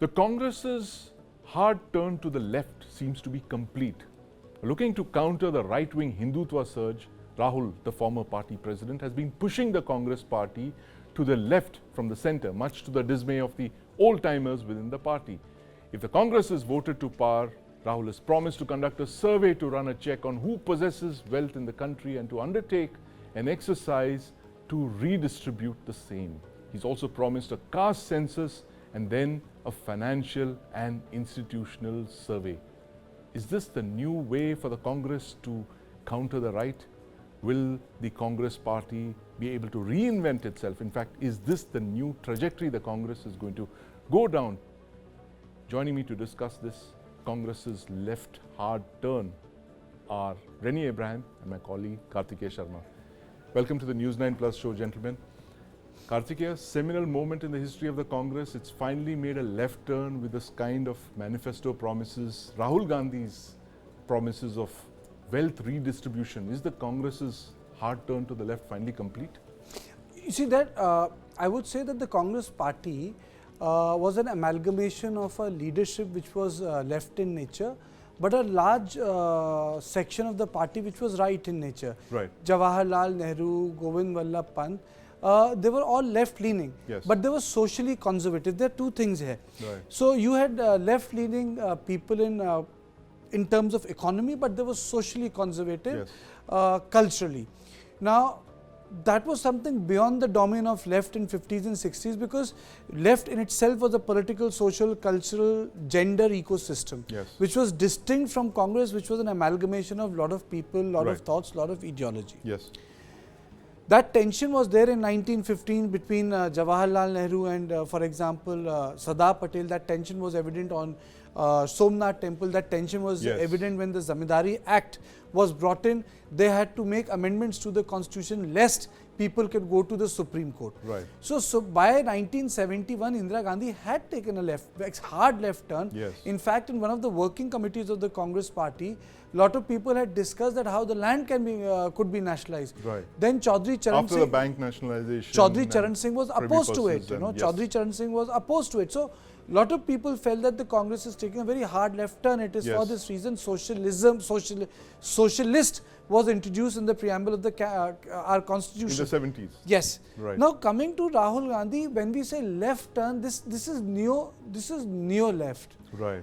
The Congress's hard turn to the left seems to be complete. Looking to counter the right-wing Hindutva surge, Rahul, the former party president, has been pushing the Congress party to the left from the centre, much to the dismay of the old-timers within the party. If the Congress is voted to power, Rahul has promised to conduct a survey to run a check on who possesses wealth in the country and to undertake an exercise to redistribute the same. He's also promised a caste census and then a financial and institutional survey. Is this the new way for the Congress to counter the right? Will the Congress party be able to reinvent itself? In fact, is this the new trajectory the Congress is going to go down? Joining me to discuss this Congress's left hard turn are Renni Abraham and my colleague Kartikeya Sharma. Welcome to the News9 Plus Show, gentlemen. Kartikeya, seminal moment in the history of the Congress. It's finally made a left turn with this kind of manifesto promises. Rahul Gandhi's promises of wealth redistribution. Is the Congress's hard turn to the left finally complete? You see that I would say that the Congress party was an amalgamation of a leadership which was left in nature, but a large section of the party which was right in nature. Right. Jawaharlal Nehru, Govind Vallabh Pant, they were all left-leaning, yes, but they were socially conservative. There are two things here. Right. So you had left-leaning people in terms of economy, but they were socially conservative, yes, culturally. Now, that was something beyond the domain of left in 50s and 60s, because left in itself was a political, social, cultural, gender ecosystem, yes, which was distinct from Congress, which was an amalgamation of lot of people, lot right, of thoughts, lot of ideology. yes. That tension was there in 1915 between Jawaharlal Nehru and, for example, Sardar Patel. That tension was evident on Somnath Temple. That tension was yes, evident when the Zamindari Act was brought in. They had to make amendments to the constitution lest people could go to the Supreme Court. Right. So by 1971, Indira Gandhi had taken a hard left turn. Yes. In fact, in one of the working committees of the Congress party, lot of people had discussed that how the land can be could be nationalized. Right. Then Chaudhry Charan After the bank nationalization, Chaudhry Charan Singh was opposed to it. Yes. Chaudhry Charan Singh was opposed to it. So lot of people felt that the Congress is taking a very hard left turn. It is yes, for this reason socialist was introduced in the preamble of our constitution. in the 70s. Yes. Right. Now coming to Rahul Gandhi, when we say left turn, this is neo left. Right.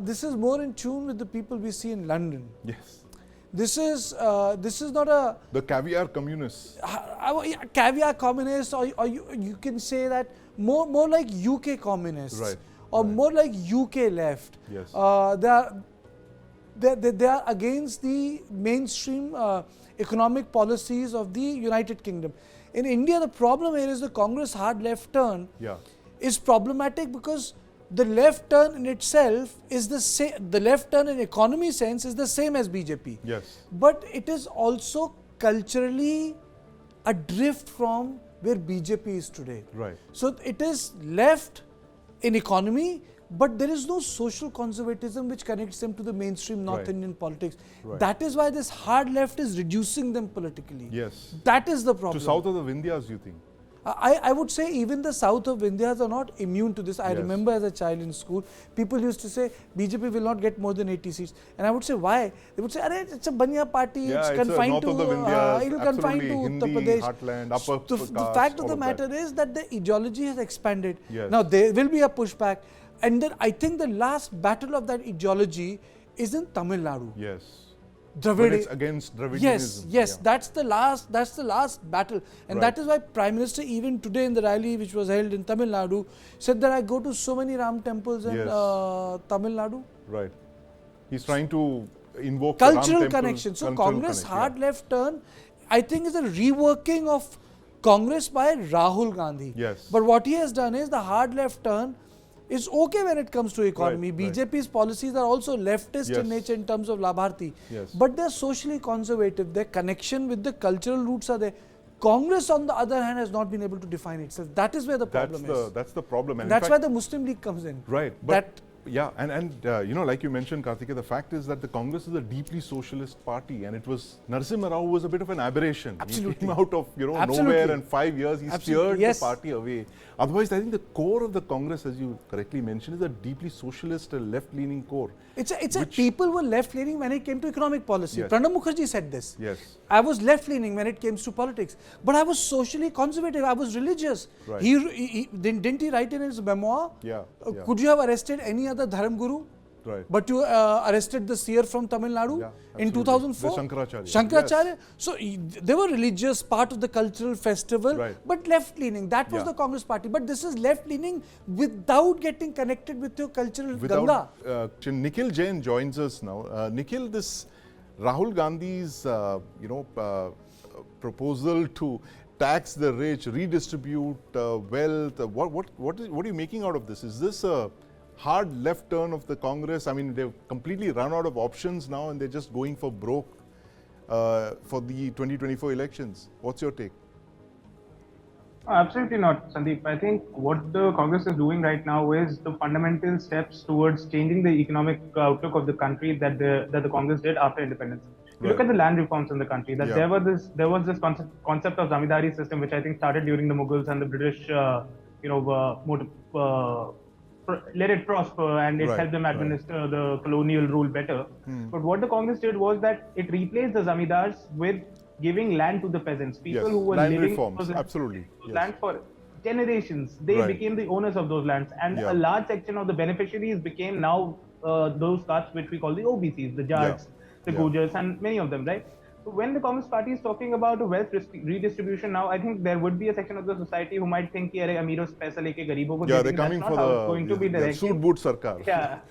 This is more in tune with the people we see in London. Yes. This is not a The caviar communists. caviar communists, or you can say that more like UK communists, Right. or right, more like UK left. yes, They are against the mainstream economic policies of the United Kingdom. In India, the problem here is the Congress hard left turn yeah, is problematic because the left turn in itself is the same. The left turn in economy sense is the same as BJP. yes, But it is also culturally adrift from where BJP is today. right, So it is left in economy, but there is no social conservatism which connects them to the mainstream North Right. Indian politics. Right. That is why this hard left is reducing them politically. yes. That is the problem. To south of the Vindhyas, you think? I would say even the south of Vindhyas are not immune to this. I Yes. remember as a child in school, people used to say BJP will not get more than 80 seats. And I would say, why? They would say, it's a Banya party, Yeah, it's it's confined north to, of the Vindhyas, it will confine to absolutely Uttar Hindi, Pradesh. heartland, upper The caste, fact of all the of matter that. is that the ideology has expanded. Yes. Now there will be a pushback. And then I think the last battle of that ideology is in Tamil Nadu. Yes. Dravid. When it's against Dravidianism. Yes, yes, yeah, that's the last battle, and Right. that is why Prime Minister even today in the rally which was held in Tamil Nadu said that I go to so many Ram temples in Yes. Tamil Nadu. right. He's trying to invoke the Ram Cultural temple, connection. So cultural Congress connection, hard left turn, I think, is a reworking of Congress by Rahul Gandhi. Yes. But what he has done is the hard left turn is okay when it comes to economy. Right, right. BJP's policies are also leftist Yes. in nature in terms of Labharti. Yes. But they're socially conservative. Their connection with the cultural roots are there. Congress, on the other hand, has not been able to define itself. That is where the problem is. That's the problem. And in that's fact, why the Muslim League comes in. right. But That Yeah, and you know, like you mentioned, Kartikeya, the fact is that the Congress is a deeply socialist party, and it was Narasimha Rao was a bit of an aberration. Absolutely. He came out of nowhere, and 5 years he steered the party away. Otherwise, I think the core of the Congress, as you correctly mentioned, is a deeply socialist, left-leaning core. People were left-leaning when it came to economic policy. Yes. Pranab Mukherjee said this. Yes. I was left-leaning when it came to politics, but I was socially conservative. I was religious. Right. Didn't he write in his memoir? Yeah. Could you have arrested any other Dharam Guru? Right. But you arrested the seer from Tamil Nadu in 2004? The Shankaracharya. Shankaracharya. Yes. So they were religious, part of the cultural festival, but left-leaning. That was the Congress party. But this is left-leaning without getting connected with your cultural Ganga. Nikhil Jain joins us now. Nikhil, this Rahul Gandhi's proposal to tax the rich, redistribute wealth, what are you making out of this? Is this a hard left turn of the Congress? I mean, they've completely run out of options now and they're just going for broke for the 2024 elections. What's your take? Absolutely not, Sandeep. I think what the Congress is doing right now is the fundamental steps towards changing the economic outlook of the country that the Congress did after independence. You look at the land reforms in the country. That there was this concept of zamindari system, which I think started during the Mughals and the British, let it prosper and it helped them administer the colonial rule better. But what the Congress did was that it replaced the zamindars with giving land to the peasants, people who were land living reforms. Absolutely. Land for generations. They became the owners of those lands, and a large section of the beneficiaries became now those castes which we call the OBCs, the Jats, the Gujars, and many of them, right? So when the Congress party is talking about a wealth redistribution now, I think there would be a section of the society who might think कि अरे अमीरों से पैसा लेके गरीबों को they're coming for the suit boot sarkar.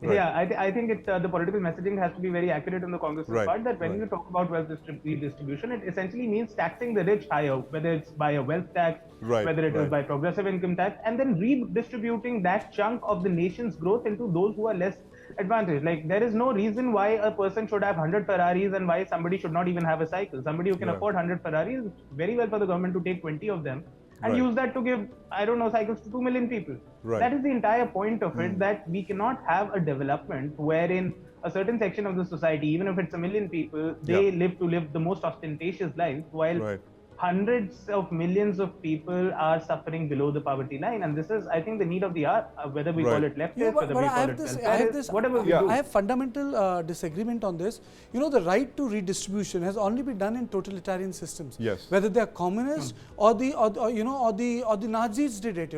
I think the political messaging has to be very accurate on the Congress part, that when you talk about wealth redistribution, it essentially means taxing the rich higher, whether it's by a wealth tax, whether it is by progressive income tax, and then redistributing that chunk of the nation's growth into those who are less advantaged. Like, there is no reason why a person should have 100 Ferraris and why somebody should not even have a cycle. Somebody who can afford 100 Ferraris, very well for the government to take 20 of them and use that to give, I don't know, cycles to 2 million people. That is the entire point of it, that we cannot have a development wherein a certain section of the society, even if it's 1 million people, they live the most ostentatious lives, while hundreds of millions of people are suffering below the poverty line. And this is, I think, the need of the hour, whether we call it leftist, whether we call it welfare, whatever we do. I have fundamental disagreement on this. You know, the right to redistribution has only been done in totalitarian systems. Whether they are communist or the Nazis did it,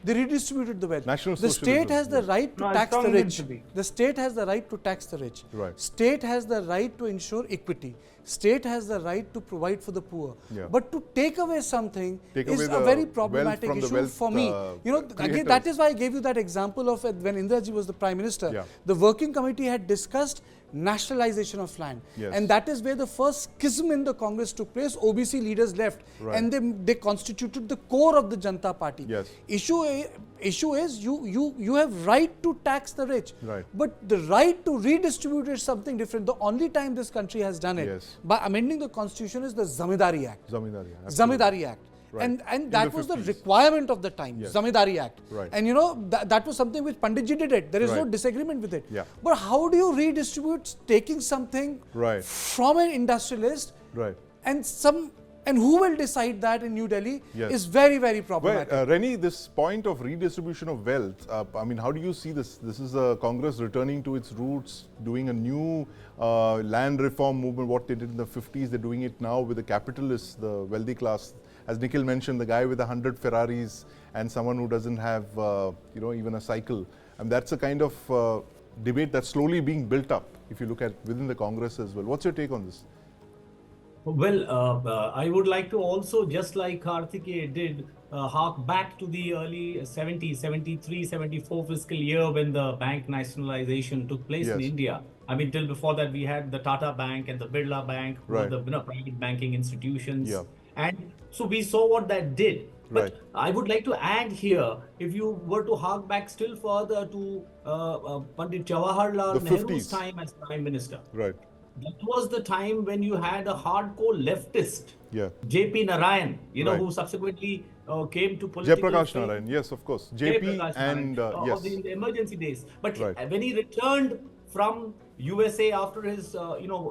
They redistributed the wealth. The state has the right to tax the rich. The state has the right to tax the rich. State has the right to ensure equity. State has the right to provide for the poor. But to take away something is a very problematic issue for me. Again, that is why I gave you that example of when Indira ji was the Prime Minister. The working committee had discussed nationalization of land. And that is where the first schism in the Congress took place. OBC leaders left and they constituted the core of the Janata Party. Issue is you have right to tax the rich, but the right to redistribute is something different. The only time this country has done it by amending the constitution is the Zamindari Act. Zamindari Act. And that was the requirement of the time, Zamindari Act. And that was something which Panditji did it. There is no disagreement with it. But how do you redistribute taking something from an industrialist and who will decide that in New Delhi is very, very problematic. Well, Renni, this point of redistribution of wealth, I mean, how do you see this? This is a Congress returning to its roots, doing a new land reform movement, what they did in the 50s, they're doing it now with the capitalists, the wealthy class. As Nikhil mentioned, the guy with 100 Ferraris and someone who doesn't have, even a cycle. And that's a kind of debate that's slowly being built up, if you look at within the Congress as well. What's your take on this? Well, I would like to also, just like Kartikeya did, hark back to the early 70s, 73, 74 fiscal year when the bank nationalization took place in India. I mean, till before that, we had the Tata Bank and the Birla Bank, the private banking institutions. And so we saw what that did. But I would like to add here, if you were to hark back still further to Pandit Jawaharlal Nehru's time as Prime Minister. That was the time when you had a hardcore leftist, J.P. Narayan, who subsequently came to political Jayaprakash fame. Narayan, yes, of course. JP and yes. Of the emergency days. But Right. when he returned from USA after his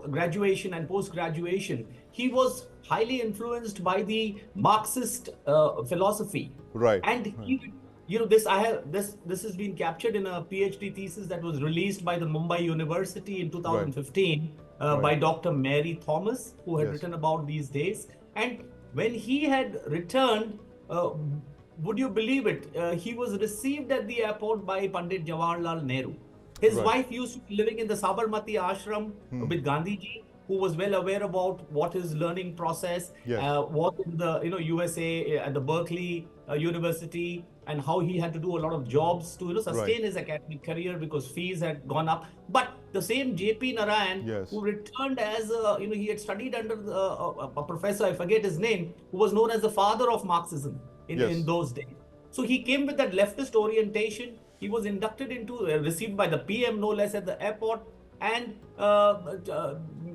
graduation and post-graduation, he was highly influenced by the Marxist philosophy. Right. And he, this has been captured in a PhD thesis that was released by the Mumbai University in 2015 by Dr. Mary Thomas, who had written about these days. And when he had returned, would you believe it? He was received at the airport by Pandit Jawaharlal Nehru. His wife used to be living in the Sabarmati ashram with Gandhiji, who was well aware about what his learning process was in the USA at the Berkeley University, and how he had to do a lot of jobs to sustain his academic career because fees had gone up. But the same JP Narayan, who returned as he had studied under a professor, I forget his name, who was known as the father of Marxism in those days. So he came with that leftist orientation. He was inducted into, received by the PM no less at the airport, and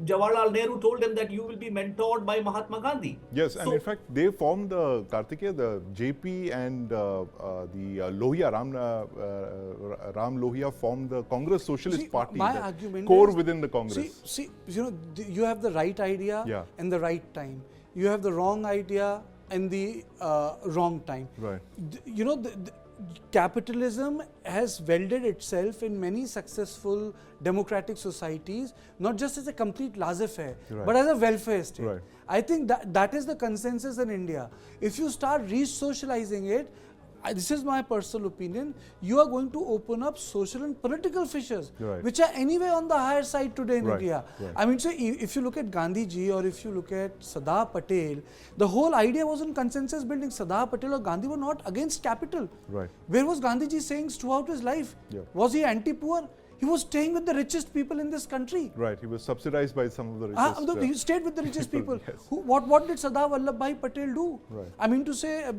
Jawaharlal Nehru told him that you will be mentored by Mahatma Gandhi. Yes, and in fact, they formed the Kartikeya, the JP and the Lohia, Ram Lohia formed the Congress Socialist Party, my the argument core is, within the Congress. See, you have the right idea and the right time. You have the wrong idea and the wrong time. Right. Capitalism has welded itself in many successful democratic societies, not just as a complete laissez-faire, but as a welfare state. Right. I think that is the consensus in India. If you start re-socializing it, this is my personal opinion, you are going to open up social and political fissures, which are anyway on the higher side today in India. I mean, so if you look at Gandhiji or if you look at Sardar Patel, the whole idea was in consensus building. Sardar Patel or Gandhi were not against capital. Where was Gandhiji saying throughout his life? Was he anti-poor? He was staying with the richest people in this country. Right, he was subsidized by some of the richest. He stayed with the richest people. What did Sardar Vallabhbhai Patel do? I mean to say,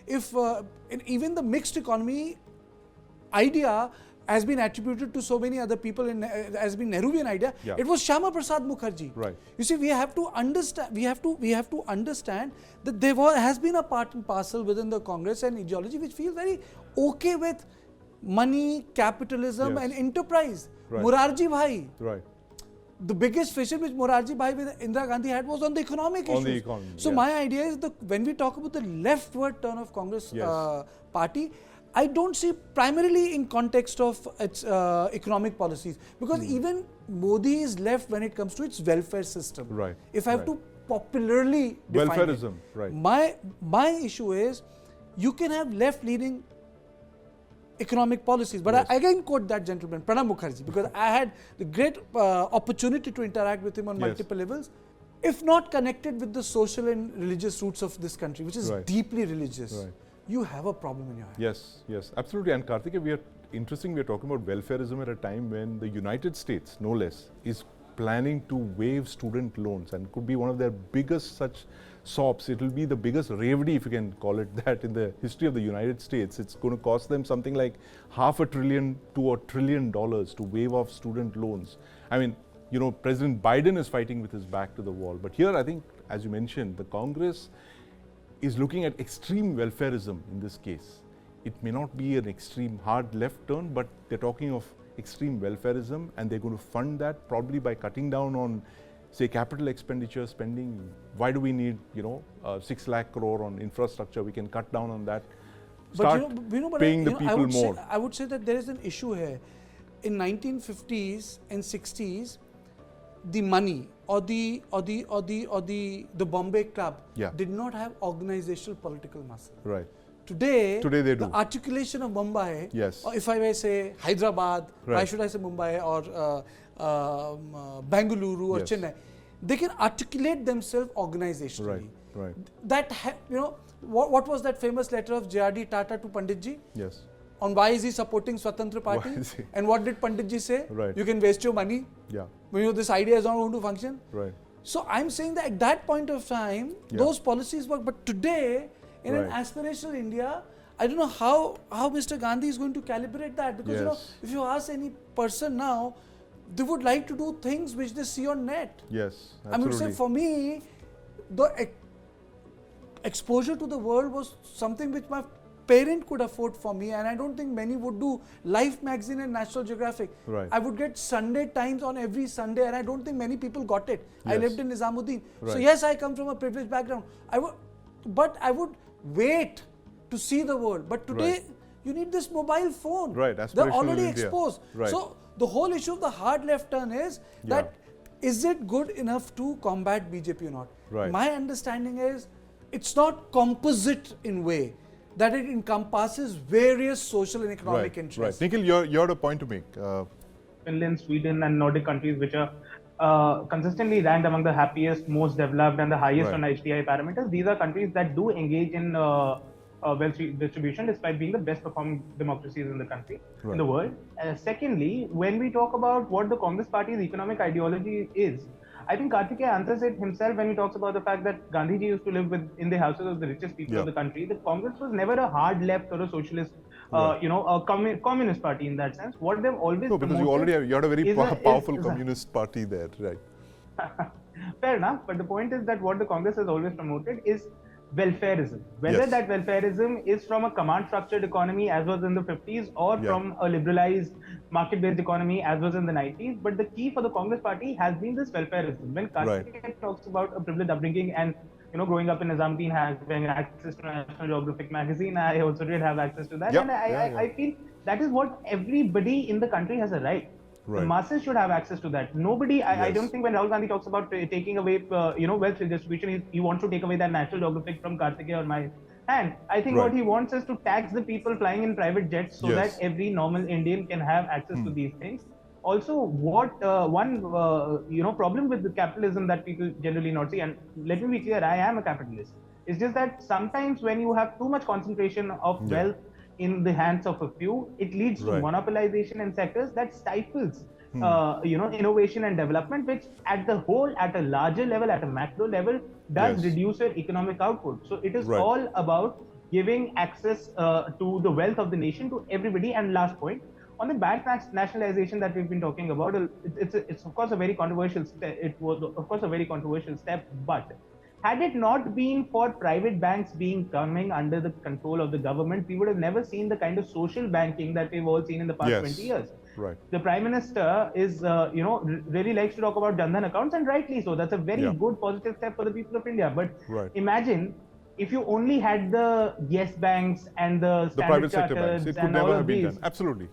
if even the mixed economy idea has been attributed to so many other people as been Nehruvian idea, it was Shyama Prasad Mukherjee. You see, we have to understand. We have to understand that there has been a part and parcel within the Congress and ideology which feels very okay with money, capitalism and enterprise. Morarji Bhai. The biggest fissure which Morarji Bhai with Indira Gandhi had was on the economic issues. So my idea is that when we talk about the leftward turn of Congress party, I don't see primarily in context of its economic policies, because even Modi is left when it comes to its welfare system. If I have to popularly define welfarism, it, my issue is you can have left-leaning economic policies, but I again quote that gentleman, Pranab Mukherjee, because I had the great opportunity to interact with him on multiple levels. If not connected with the social and religious roots of this country, which is deeply religious, you have a problem in your hand. Yes, absolutely. And Kartikeya, we are talking about welfarism at a time when the United States, no less, is planning to waive student loans, and could be one of their biggest such SOPs. It will be the biggest ravery, if you can call it that, in the history of the United States. It's going to cost them something like $500 billion to $1 trillion to waive off student loans. I mean, President Biden is fighting with his back to the wall. But here, I think, as you mentioned, the Congress is looking at extreme welfarism in this case. It may not be an extreme hard left turn, but they're talking of extreme welfarism, and they're going to fund that probably by cutting down on, say, capital expenditure spending. Why do we need 6 lakh crore on infrastructure? We can cut down on that. Start paying the people more. I would say that there is an issue here. In 1950s and 60s, the money or the Bombay Club did not have organizational political muscle. Today they do. The articulation of Mumbai, or if I may say Hyderabad, why should I say Mumbai, or Bengaluru or Chennai, they can articulate themselves organizationally. That what was that famous letter of J.R.D. Tata to Panditji? On why is he supporting Swatantra Party? And what did Panditji say? You can waste your money. This idea is not going to function. So I'm saying that at that point of time, those policies work. But today, in an aspirational India, I don't know how Mr. Gandhi is going to calibrate that, because if you ask any person now, they would like to do things which they see on net. Absolutely. I mean, say for me, exposure to the world was something which my parent could afford for me, and I don't think many would do. Life magazine and National Geographic. Right. I would get Sunday Times on every Sunday, and I don't think many people got it. Yes. I lived in Nizamuddin. Right. So yes, I come from a privileged background. But I would wait to see the world. But today, you need this mobile phone. Right. They're already India. exposed. Right. So the whole issue of the hard left turn is that is it good enough to combat BJP or not? Right. My understanding is it's not composite in way that it encompasses various social and economic interests. Right. Nikhil, you had a point to make. Finland, Sweden, and Nordic countries, which are consistently ranked among the happiest, most developed, and the highest on HDI parameters. These are countries that do engage in wealth distribution, despite being the best performing democracies in the country, in the world. Secondly, when we talk about what the Congress Party's economic ideology is, I think Kartikeya answers it himself when he talks about the fact that Gandhiji used to live in the houses of the richest people of the country. The Congress was never a hard left or a socialist, a communist party in that sense. What they've always because you had a very powerful communist party there, right? Fair enough, but the point is that what the Congress has always promoted is welfareism. Whether that welfareism is from a command structured economy as was in the 50s or from a liberalized market-based economy as was in the 90s, but the key for the Congress Party has been this welfareism. When Kartikeya talks about a privileged upbringing and growing up in Nizamuddin, having access to National Geographic magazine, I also did have access to that, and I feel that is what everybody in the country has a right. The masses should have access to that. Nobody, I don't think when Rahul Gandhi talks about taking away, wealth redistribution, he wants to take away that National Geographic from Kartikeya or my hand. I think what he wants is to tax the people flying in private jets so that every normal Indian can have access to these things. Also, what one problem with the capitalism that people generally not see, and let me be clear, I am a capitalist. It's just that sometimes when you have too much concentration of wealth in the hands of a few, it leads to monopolization in sectors that stifles, innovation and development, which at a larger level, at a macro level, does reduce your economic output. So it is all about giving access to the wealth of the nation to everybody. And last point, on the bank nationalization that we've been talking about, it's of course a very controversial step. It was of course a very controversial step, but had it not been for private banks coming under the control of the government, we would have never seen the kind of social banking that we've all seen in the past 20 years. Right. The Prime Minister is, really likes to talk about Jan Dhan accounts, and rightly so. That's a very good positive step for the people of India. But imagine if you only had the Yes banks and the private sector banks, it could never have been done. Absolutely,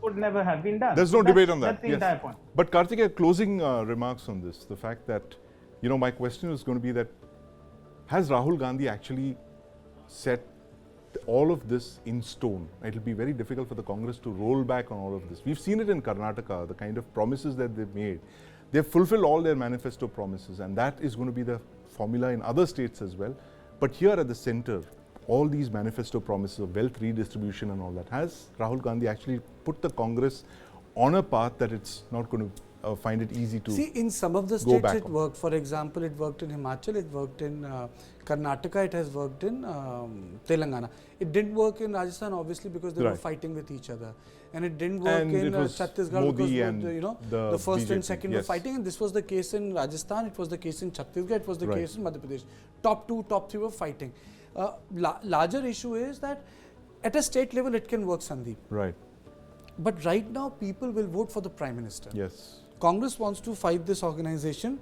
Could never have been done. There's no debate on that. That's the entire point. But Kartikeya, closing remarks on this, the fact that, my question is going to be that, has Rahul Gandhi actually set all of this in stone? It will be very difficult for the Congress to roll back on all of this. We've seen it in Karnataka, the kind of promises that they've made. They've fulfilled all their manifesto promises, and that is going to be the formula in other states as well. But here at the center, all these manifesto promises of wealth redistribution and all that, has Rahul Gandhi actually put the Congress on a path that it's not going to find it easy to see, in some of the states it worked. For example, it worked in Himachal, it worked in Karnataka, it has worked in Telangana. It didn't work in Rajasthan, obviously, because they were fighting with each other. And it didn't work in Chhattisgarh because the first and second were fighting. And this was the case in Rajasthan, it was the case in Chhattisgarh, it was the case in Madhya Pradesh. Top 2, top 3 were fighting. Larger issue is that at a state level it can work, Sandeep. Right. But right now people will vote for the Prime Minister. Yes. Congress wants to fight this organization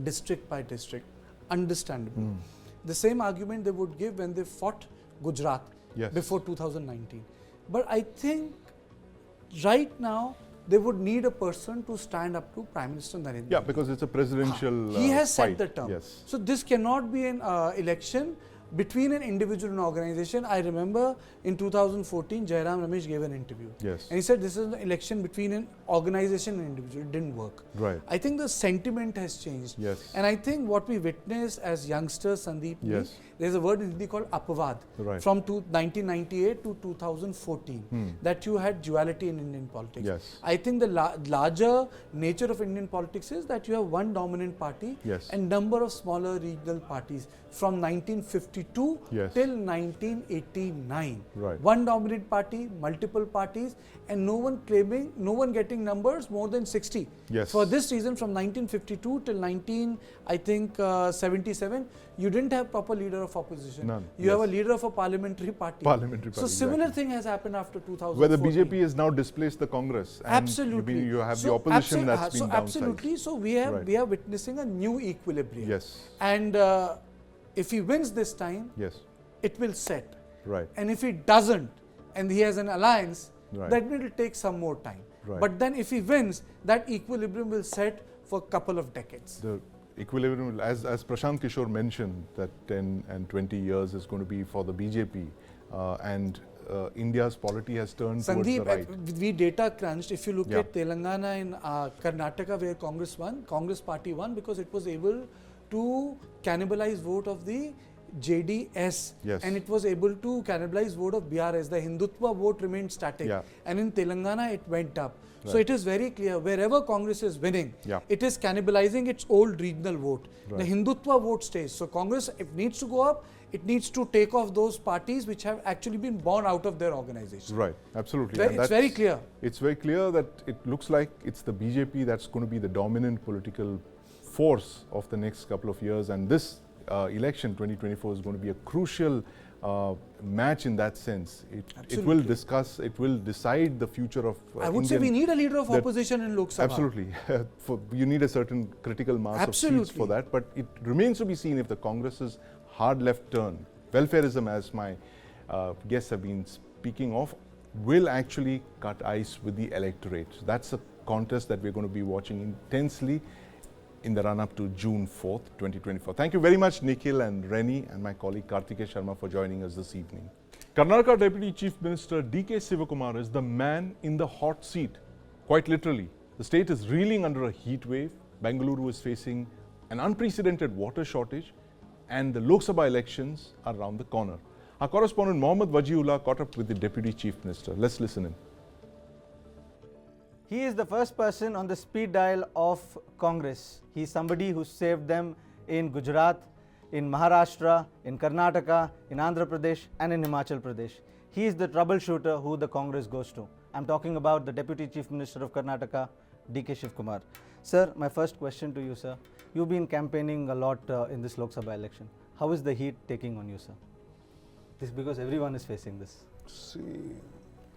district by district. Understandable. The same argument they would give when they fought Gujarat before 2019. But I think right now they would need a person to stand up to Prime Minister Narendra Modi. Yeah, because it's a presidential he has fight. set the term. Yes. So this cannot be an election between an individual and organization. I remember in 2014, Jairam Ramesh gave an interview. Yes. And he said this is an election between an organization and an individual. It didn't work. Right. I think the sentiment has changed. Yes. And I think what we witnessed as youngsters, Sandeep, there's a word in Hindi called apavad. Right. From 1998 to 2014, that you had duality in Indian politics. Yes. I think the larger nature of Indian politics is that you have one dominant party and number of smaller regional parties from 1952 1952 Yes. till 1989. Right. One dominant party, multiple parties, and no one getting numbers more than 60. Yes. For this reason, from 1952 till 77, you didn't have proper leader of opposition. None. You have a leader of a parliamentary party. So similar exactly. thing has happened after 2014. Where the BJP has now displaced the Congress. And Absolutely. You have the opposition that's been downsized. Absolutely. So we are witnessing a new equilibrium. Yes. And if he wins this time, Yes. it will set. Right. And if he doesn't, and he has an alliance, Right. that will take some more time. Right. But then if he wins, that equilibrium will set for a couple of decades. The equilibrium, as Prashant Kishore mentioned, that 10 and 20 years is going to be for the BJP, and India's polity has turned towards the right. Sandeep, we data crunched. If you look at Telangana and Karnataka, where Congress party won because it was able to cannibalize vote of the JDS, Yes. and it was able to cannibalize vote of BRS. The Hindutva vote remained static, and in Telangana it went up. So it is very clear, wherever Congress is winning, it is cannibalizing its old regional vote. The Hindutva vote stays. So Congress, if needs to go up, it needs to take off those parties which have actually been born out of their organization. Right, absolutely. It's very clear. It's very clear that it looks like it's the BJP that's going to be the dominant political force of the next couple of years, and this election 2024 is going to be a crucial match in that sense. It will decide the future of I would say we need a leader of opposition in Lok Sabha. Absolutely. You need a certain critical mass of seats for that, but it remains to be seen if the Congress's hard left turn, welfareism as my guests have been speaking of, will actually cut ice with the electorate. That's a contest that we're going to be watching intensely in the run-up to June 4th, 2024. Thank you very much, Nikhil and Renni, and my colleague Kartikeya Sharma for joining us this evening. Karnataka Deputy Chief Minister DK Shivakumar is the man in the hot seat. Quite literally, the state is reeling under a heat wave. Bengaluru is facing an unprecedented water shortage, and the Lok Sabha elections are around the corner. Our correspondent Mohammad Wajiullah caught up with the Deputy Chief Minister. Let's listen in. He is the first person on the speed dial of Congress. He is somebody who saved them in Gujarat, in Maharashtra, in Karnataka, in Andhra Pradesh and in Himachal Pradesh. He is the troubleshooter who the Congress goes to. I am talking about the Deputy Chief Minister of Karnataka, DK Shivakumar. Sir, my first question to you, sir. You've been campaigning a lot in this Lok Sabha election. How is the heat taking on you, sir? This is because everyone is facing this. See,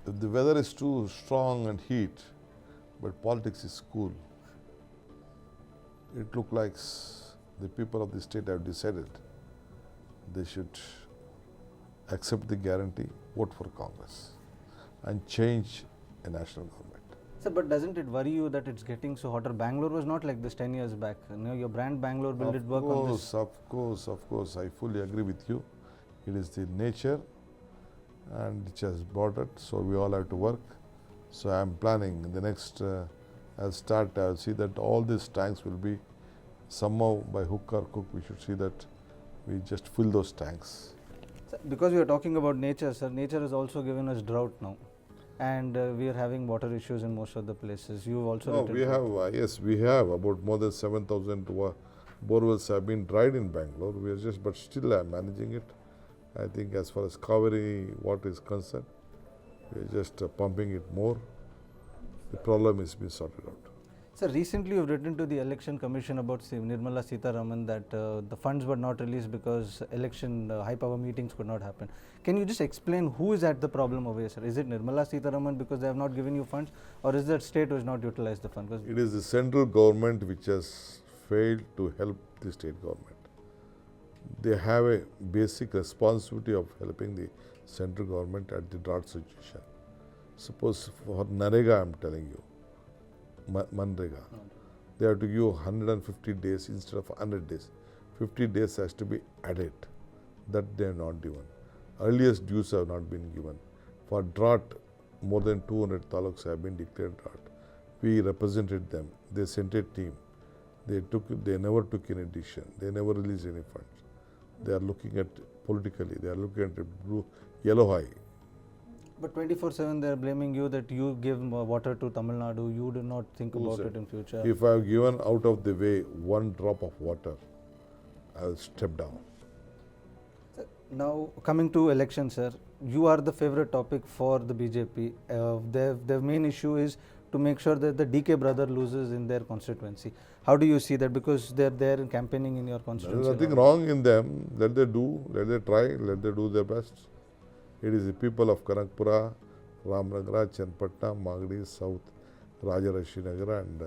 the weather is too strong and heat, but politics is cool. It looks like the people of the state have decided they should accept the guarantee, vote for Congress and change a national government. Sir, but doesn't it worry you that it's getting so hotter? Bangalore was not like this 10 years back. You know, your brand Bangalore, will it work on this? Of course, I fully agree with you. It is the nature and which has brought it, so we all have to work. So I am planning in the next, I'll see that all these tanks will be somehow by hook or crook, we should see that we just fill those tanks. Sir, because we are talking about nature, sir, nature has also given us drought now. And we are having water issues in most of the places. You also we have, yes, we have about more than 7,000 borewells have been dried in Bangalore. We are just, but still I am managing it. I think as far as Kaveri water is concerned, we are just pumping it more. The problem is being sorted out. Sir, recently you have written to the Election Commission about Nirmala Sitharaman that the funds were not released because election high-power meetings could not happen. Can you just explain who is at the problem over here, sir? Is it Nirmala Sitharaman because they have not given you funds, or is it state who has not utilized the funds? It is the central government which has failed to help the state government. They have a basic responsibility of helping the central government at the drought situation. Suppose for Narega, I am telling you, Manrega, they have to give 150 days instead of 100 days. 50 days has to be added. That they are not given. Earliest dues have not been given. For drought, more than 200 taluks have been declared drought. We represented them. They sent a team. They never took any decision. They never released any funds. They are looking at politically. They are looking at yellow high. But 24/7 they are blaming you that you give water to Tamil Nadu. You do not think about it in future. If I have given out of the way one drop of water, I will step down. Now coming to elections, sir, you are the favorite topic for the BJP. Their main issue is to make sure that the DK brother loses in their constituency. How do you see that? Because they're there campaigning in your constituency. There is nothing wrong in them. Let they do, let they try, let they do their best. It is the people of Kanakpura, Ramnagara, Chenpatna, Magadi, South, Rajarashinagar and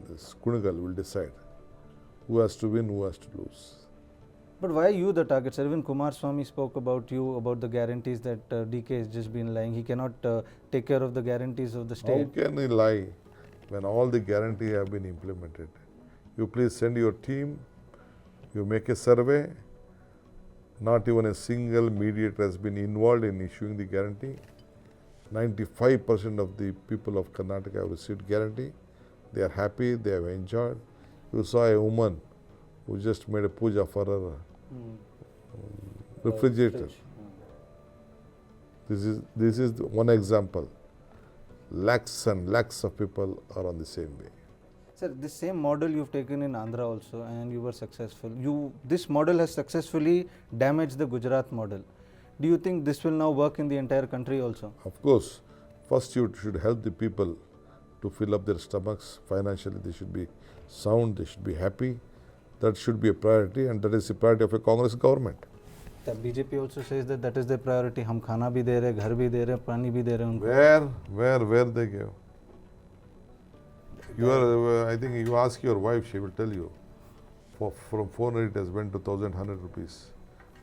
this Kunagal will decide who has to win, who has to lose. But why are you the target, sir? Even Kumaraswamy spoke about you, about the guarantees that DK has just been lying. He cannot take care of the guarantees of the state. How can he lie when all the guarantees have been implemented? You please send your team, you make a survey. Not even a single mediator has been involved in issuing the guarantee. 95% of the people of Karnataka have received guarantee. They are happy, they have enjoyed. You saw a woman who just made a puja for her refrigerator. This is one example. Lakhs and lakhs of people are on the same way. Sir, this same model you've taken in Andhra also and you were successful. This model has successfully damaged the Gujarat model. Do you think this will now work in the entire country also? Of course. First you should help the people to fill up their stomachs. Financially they should be sound, they should be happy. That should be a priority and that is the priority of a Congress government. The BJP also says that that is their priority. Hum khana bhi de rahe, ghar bhi de rahe, pani bhi de rahe unko. Where they give? You are, I think you ask your wife, she will tell you. From 400 it has went to 1,100 rupees.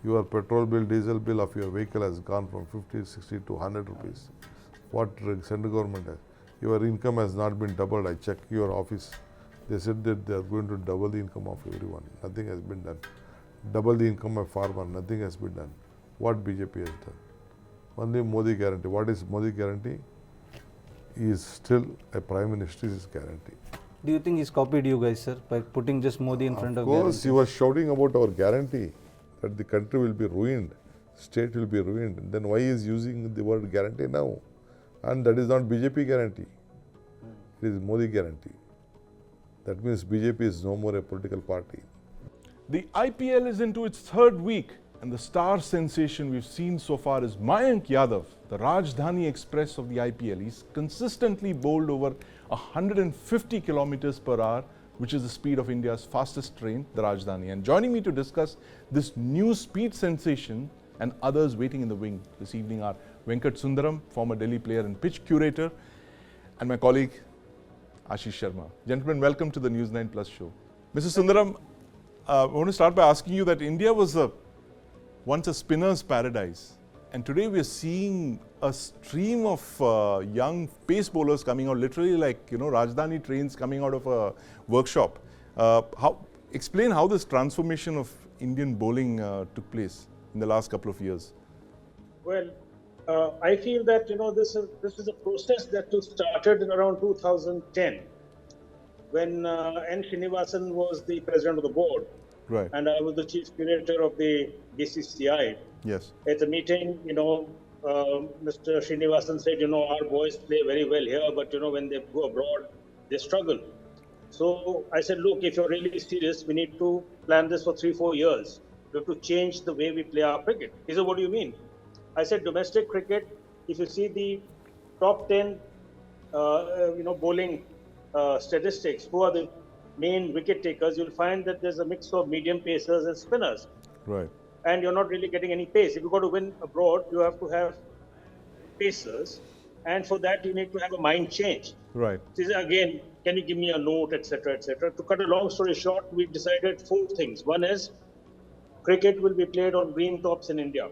Your petrol bill, diesel bill of your vehicle has gone from 50, 60 to 100 rupees. What central government has? Your income has not been doubled. I checked your office. They said that they are going to double the income of everyone. Nothing has been done. Double the income of farmer. Nothing has been done. What BJP has done? Only Modi guarantee. What is Modi guarantee? He is still a prime minister's guarantee. Do you think he's copied you guys, sir, by putting just Modi in front of guarantee? Of course, guarantees? he was shouting about our guarantee, that the country will be ruined, state will be ruined. Then why is using the word guarantee now? And that is not BJP guarantee. It is Modi guarantee. That means BJP is no more a political party. The IPL is into its third week, and the star sensation we've seen so far is Mayank Yadav, the Rajdhani Express of the IPL. He's consistently bowled over 150 kilometers per hour, which is the speed of India's fastest train, the Rajdhani. And joining me to discuss this new speed sensation and others waiting in the wing this evening are Venkat Sundaram, former Delhi player and pitch curator, and my colleague Ashish Sharma. Gentlemen, welcome to the News9 Plus Show. Mr. Sundaram, I want to start by asking you that India was once a spinner's paradise, and today we are seeing a stream of young pace bowlers coming out, literally like Rajdhani trains coming out of a workshop. Explain how this transformation of Indian bowling took place in the last couple of years. Well, I feel that this is a process that started in around 2010, when N. Srinivasan was the president of the board, right, and I was the chief curator of the BCCI. Yes. At the meeting, Mr. Srinivasan said, our boys play very well here, but when they go abroad, they struggle. So I said, look, if you're really serious, we need to plan this for 3-4 years. We have to change the way we play our cricket. He said, what do you mean? I said, domestic cricket, if you see the top 10, bowling statistics, who are the main wicket takers, you'll find that there's a mix of medium pacers and spinners. Right. And you're not really getting any pace. If you've got to win abroad, you have to have pacers. And for that, you need to have a mind change. Right. He said, again, can you give me a note, etc., etc. To cut a long story short, we decided 4 things. One is, cricket will be played on green tops in India,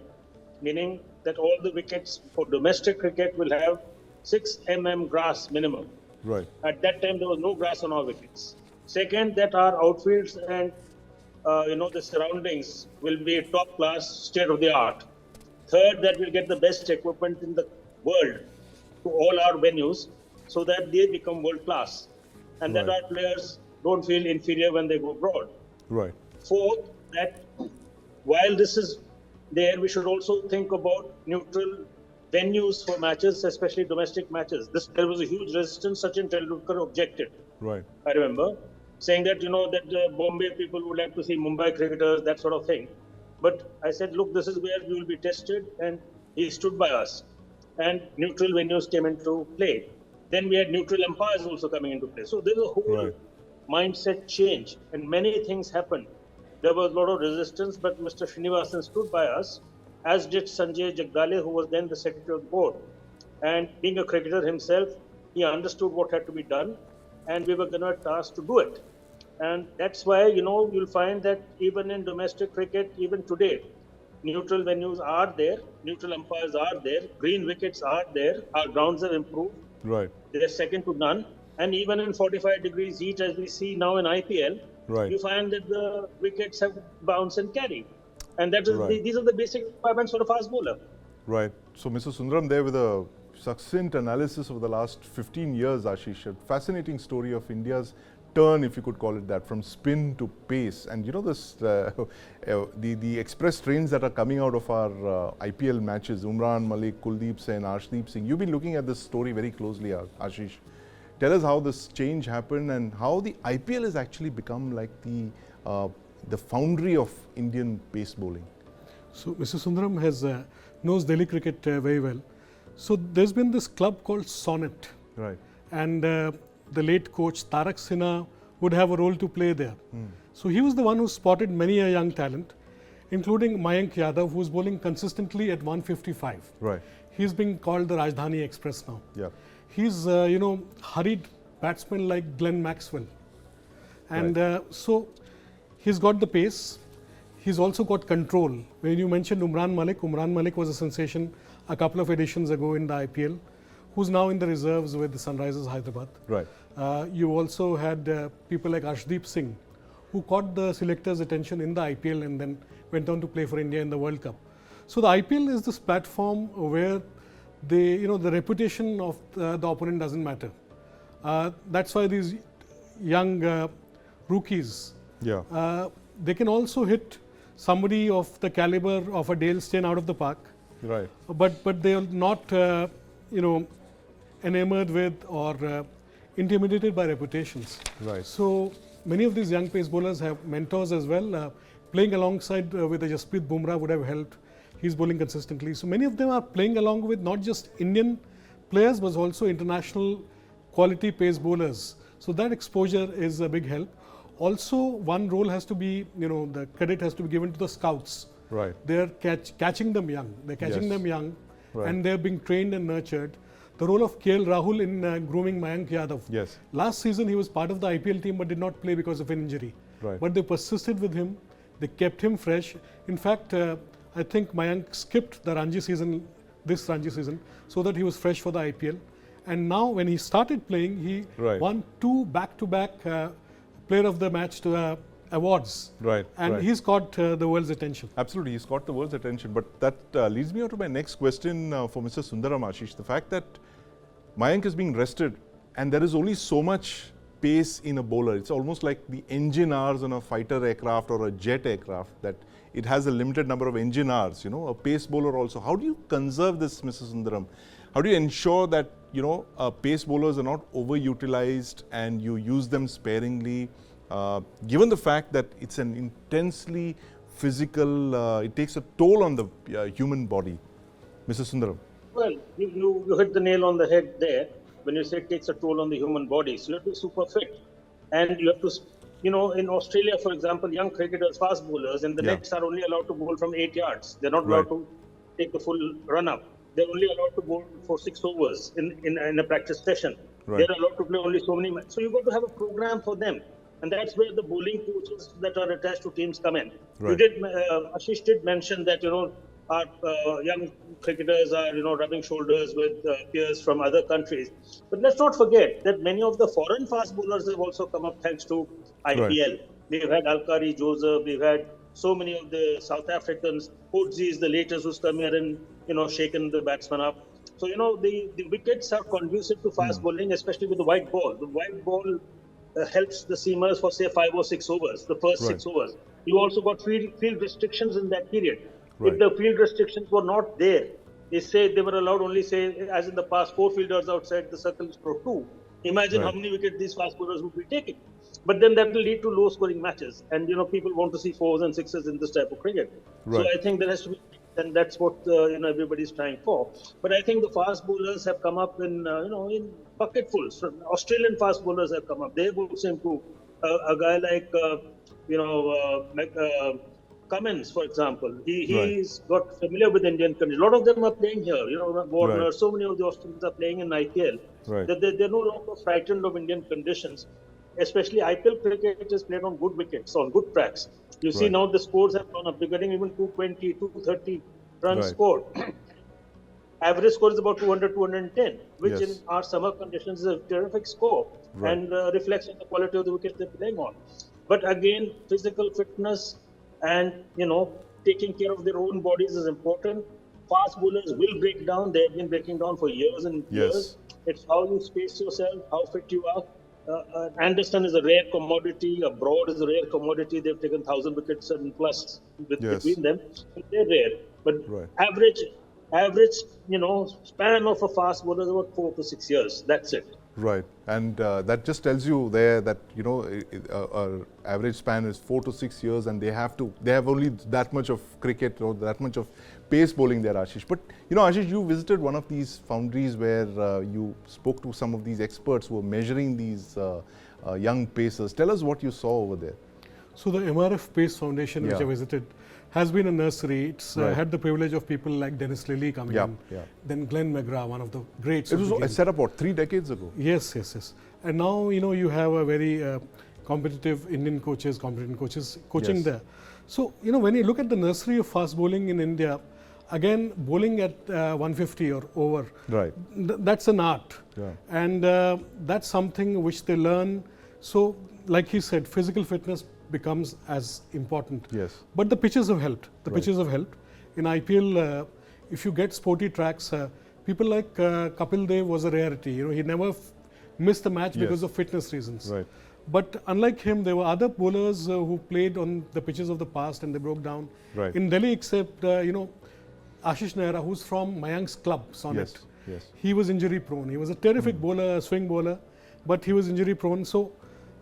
meaning that all the wickets for domestic cricket will have 6 mm grass minimum. Right. At that time, there was no grass on our wickets. Second, that our outfields and the surroundings will be top class, state of the art. Third, that we'll get the best equipment in the world to all our venues so that they become world class, and that our players don't feel inferior when they go abroad. Right. Fourth, that while this is there, we should also think about neutral venues for matches, especially domestic matches. There was a huge resistance. Sachin Tendulkar objected. Right. I remember. saying that, that Bombay people would like to see Mumbai cricketers, that sort of thing. But I said, look, this is where we will be tested, and he stood by us. And neutral venues came into play. Then we had neutral umpires also coming into play. So there was a whole mindset change, and many things happened. There was a lot of resistance, but Mr. Srinivasan stood by us, as did Sanjay Jagdale, who was then the secretary of the board. And being a cricketer himself, he understood what had to be done, and we were given a task to do it. And that's why, you'll find that even in domestic cricket, even today, neutral venues are there, neutral umpires are there, green wickets are there, our grounds have improved. Right. They're second to none. And even in 45 degrees heat, as we see now in IPL, you find that the wickets have bounce and carry. And that is these are the basic requirements for a fast bowler. Right. So, Mr. Sundaram there with a succinct analysis of the last 15 years, Ashish. A fascinating story of India's turn, if you could call it that, from spin to pace. And this the express trains that are coming out of our IPL matches, Umran Malik, Kuldeep Sen, Arshdeep Singh. You've been looking at this story very closely, Ashish. Tell us how this change happened and how the IPL has actually become like the foundry of Indian pace bowling. So, Mr. Sundaram knows Delhi cricket very well. So, there's been this club called Sonnet. Right. And the late coach Tarak Sinha would have a role to play there. So, he was the one who spotted many a young talent, including Mayank Yadav, who's bowling consistently at 155. Right. He's being called the Rajdhani Express now. Yeah. He's, hurried batsmen like Glenn Maxwell. And so, he's got the pace. He's also got control. When you mentioned Umran Malik was a sensation a couple of editions ago in the IPL, who's now in the reserves with the Sunrisers Hyderabad. Right. You also had people like Arshdeep Singh, who caught the selectors' attention in the IPL and then went on to play for India in the World Cup. So the IPL is this platform where the reputation of the opponent doesn't matter. That's why these young rookies, they can also hit somebody of the caliber of a Dale Steyn out of the park. Right. But they are not, enamored with or intimidated by reputations. Right. So many of these young pace bowlers have mentors as well. Playing alongside with Jasprit Bumrah would have helped. He's bowling consistently. So many of them are playing along with not just Indian players, but also international quality pace bowlers. So that exposure is a big help. Also, one role has to be, the credit has to be given to the scouts. Right. They're catching them young. They're catching them young, and they're being trained and nurtured. The role of KL Rahul in grooming Mayank Yadav. Yes. Last season he was part of the IPL team but did not play because of an injury. Right. But they persisted with him. They kept him fresh. In fact, I think Mayank skipped the Ranji season, this Ranji season, so that he was fresh for the IPL. And now when he started playing, he won 2 back-to-back Player of the Match awards. Right. And he's caught the world's attention. Absolutely, he's caught the world's attention. But that leads me on to my next question for Mr. Sundaram, Ashish. The fact that Mayank is being rested and there is only so much pace in a bowler. It's almost like the engine hours on a fighter aircraft or a jet aircraft, that it has a limited number of engine hours, a pace bowler also. How do you conserve this, Mr. Sundaram? How do you ensure that, pace bowlers are not overutilized and you use them sparingly, given the fact that it's an intensely physical, it takes a toll on the human body? Mr. Sundaram. Well, you hit the nail on the head there when you say it takes a toll on the human body. So you have to be super fit. And you have to, in Australia, for example, young cricketers, fast bowlers, and the nets are only allowed to bowl from 8 yards. They're not allowed to take the full run up. They're only allowed to bowl for 6 overs in a practice session. They're allowed to play only so many matches. So you've got to have a program for them. And that's where the bowling coaches that are attached to teams come in. Ashish did mention that, our young cricketers are, rubbing shoulders with peers from other countries. But let's not forget that many of the foreign fast bowlers have also come up thanks to IPL. We've had Alkari Joseph, we've had so many of the South Africans. Hodzi is the latest who's come here and, shaken the batsman up. So, the wickets are conducive to fast bowling, especially with the white ball. The white ball helps the seamers for, say, 5 or 6 overs, the first 6 overs. You also got field restrictions in that period. If the field restrictions were not there, they were allowed only, as in the past, 4 fielders outside the circle for 2. Imagine how many wickets these fast bowlers would be taking. But then that will lead to low-scoring matches, and people want to see 4s and 6s in this type of cricket. Right. So I think there has to be, and that's what everybody's trying for. But I think the fast bowlers have come up in in bucketfuls. Australian fast bowlers have come up. They've also improved. A guy like Cummins, for example, he's got familiar with Indian conditions. A lot of them are playing here. Warner, Right. so many of the Australians are playing in IPL. Right. They're no longer frightened of Indian conditions. Especially IPL cricket is played on good wickets, on good tracks. You see Right. now the scores have gone up. They're getting even 220, 230 runs Right. scored. Average score is about 200, 210, which Yes. in our summer conditions is a terrific score Right. and reflects on the quality of the wickets they're playing on. But again, physical fitness and taking care of their own bodies is important. Fast bowlers will break down. They have been breaking down for years and Yes. years. It's how you space yourself, how fit you are. Anderson is a rare commodity. Broad is a rare commodity. They've taken 1,000 wickets and plus Yes. between them. So they're rare. But Right. average, span of a fast bowler is about 4 to 6 years. That's it. Right, and that just tells you there that average span is 4 to 6 years, and they have only that much of cricket or that much of pace bowling there, Ashish. But Ashish, you visited one of these foundries where you spoke to some of these experts who were measuring these young pacers. Tell us what you saw over there. So the MRF Pace Foundation, which I visited, has been a nursery. It's had the privilege of people like Dennis Lilly coming in, then Glenn McGrath, one of the greats. It was set up, 3 decades ago? Yes. And now, you have a very competitive Indian coaches, competent coaches coaching there. So, when you look at the nursery of fast bowling in India, again, bowling at 150 or over, right? That's an art. Yeah. And that's something which they learn. So, like he said, physical fitness becomes as important. Yes. But the pitches have helped. Pitches have helped. In IPL, if you get sporty tracks, people like Kapil Dev was a rarity. He never missed a match because of fitness reasons. Right. But unlike him, there were other bowlers who played on the pitches of the past and they broke down. Right. In Delhi, except, Ashish Nehra, who's from Mayank's club, Sonnet. Yes. He was injury prone. He was a terrific bowler, swing bowler, but he was injury prone. So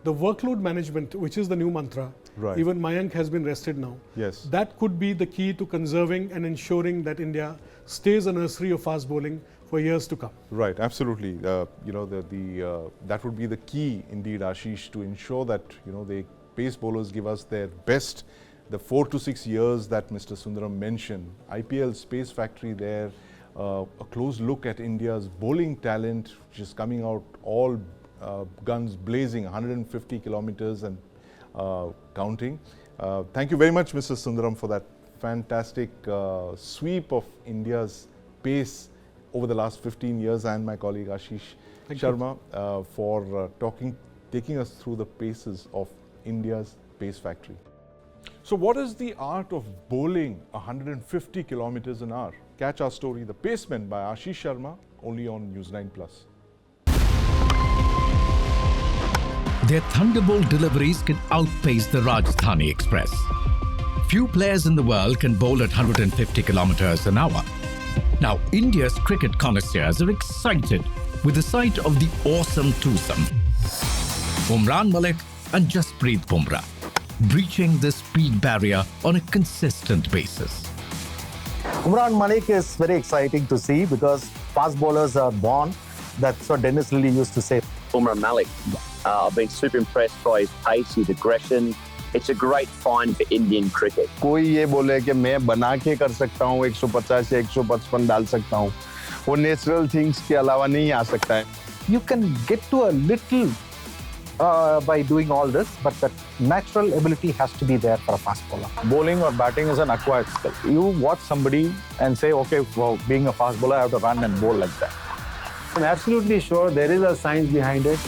the workload management, which is the new mantra, even Mayank has been rested now. Yes. That could be the key to conserving and ensuring that India stays a nursery of fast bowling for years to come. Right, absolutely. That would be the key indeed, Ashish, to ensure that the pace bowlers give us their best. The 4 to 6 years that Mr. Sundaram mentioned, IPL Space Factory there, a close look at India's bowling talent, which is coming out all guns blazing, 150 kilometers and counting. Thank you very much, Mr. Sundaram, for that fantastic sweep of India's pace over the last 15 years, and my colleague Ashish Sharma for taking us through the paces of India's pace factory. So what is the art of bowling 150 kilometers an hour? Catch our story, The Pacemen by Ashish Sharma, only on News9 Plus. Their thunderbolt deliveries can outpace the Rajdhani Express. Few players in the world can bowl at 150 kilometers an hour. Now, India's cricket connoisseurs are excited with the sight of the awesome twosome, Umran Malik and Jasprit Bumrah, breaching the speed barrier on a consistent basis. Umran Malik is very exciting to see because fast bowlers are born. That's what Dennis Lilly used to say. Umran Malik, I've been super impressed by his pace, his aggression. It's a great find for Indian cricket. कोई ये बोले कि मैं बना के कर सकता हूँ 150 या 155 डाल सकता हूँ, वो नेचुरल थिंग्स के अलावा नहीं आ सकता है. You can get to a little by doing all this, but the natural ability has to be there for a fast bowler. Bowling or batting is an acquired skill. You watch somebody and say, okay, well, being a fast bowler, I have to run and bowl like that. I'm absolutely sure there is a science behind it.